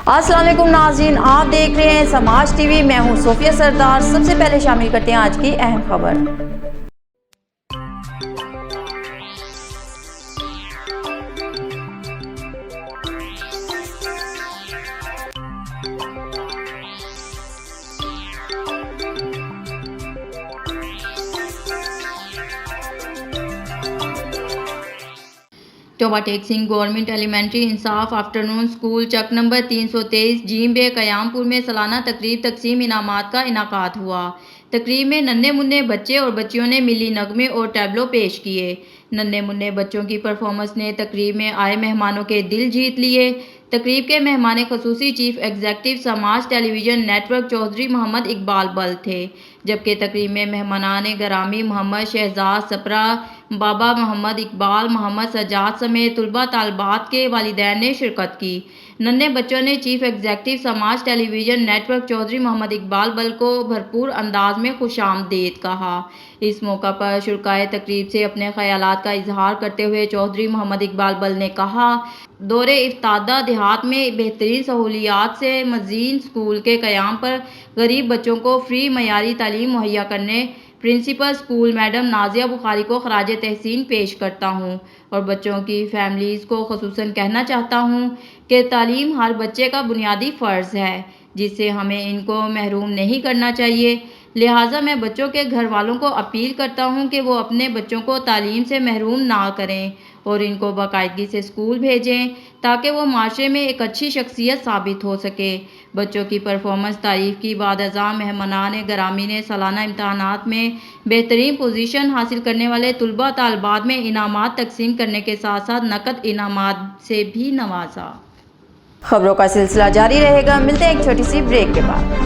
अस्सलाम वालेकुम नाज़रीन, आप देख रहे हैं समाज टीवी। मैं हूं सोफिया सरदार। सबसे पहले शामिल करते हैं आज की अहम खबर। Toba Tek Singh government elementary Insaf afternoon school Chak number 323 जीम बे कयामपुर में सालाना तकरीब तकसीम इनामात का इनाकात हुआ। तकरीब में नन्हे मुन्ने बच्चे और बच्चियों ने मिली नगमे और टैबलो पेश किए। नन्हे मुन्ने बच्चों की परफॉर्मेंस ने तकरीब में आए मेहमानों के दिल जीत लिए। तकरीब के मेहमान खसूसी चीफ एग्जीक्यूटिव समाज टेलीविजन नेटवर्क चौधरी मोहम्मद इकबाल बल थे, जबकि तकरीब में मेहमानान गरामी मोहम्मद शहजाद सपरा, बाबा मोहम्मद इकबाल, मोहम्मद सज्जाद समेत तुलबा तालबात के वालिदैन ने शिरकत की। नन्हे बच्चों ने चीफ एग्जीक्यूटिव समाज टेलीविजन नेटवर्क चौधरी मोहम्मद इकबाल बल को भरपूर अंदाज में खुशामदीद कहा। इस मौका पर शुरकाए तकरीब से अपने ख्यालात का इजहार करते हुए चौधरी मोहम्मद इकबाल बल ने कहा, दौरे इफ्तादा देहात में बेहतरीन सहूलियात से मज़ीद स्कूल के क़याम पर गरीब बच्चों को फ्री मयारी तालीम मुहैया करने principal school madam Nazia Bukhari को खराज तहसीन पेश करता हूँ और बच्चों की फैमिलीज़ को ख़ुसूसन कहना चाहता हूँ कि तालीम हर बच्चे का बुनियादी फ़र्ज़ है, जिससे हमें इनको महरूम नहीं करना चाहिए। लिहाजा मैं बच्चों के घर वालों को अपील करता हूँ कि वो अपने बच्चों को तालीम से महरूम ना करें और इनको बाकायदगी से स्कूल भेजें ताकि वो माशरे में एक अच्छी शख्सियत साबित हो सके। बच्चों की परफॉर्मेंस तारीफ़ की बाद अज़ा मेहमानान गरामी ने सालाना इम्तहानात में बेहतरीन पोजीशन हासिल करने वाले तुलबा तालबात में इनामात तकसीम करने के साथ साथ नकद इनामात से भी नवाजा। खबरों का सिलसिला जारी रहेगा। मिलते हैं एक छोटी सी ब्रेक के बाद।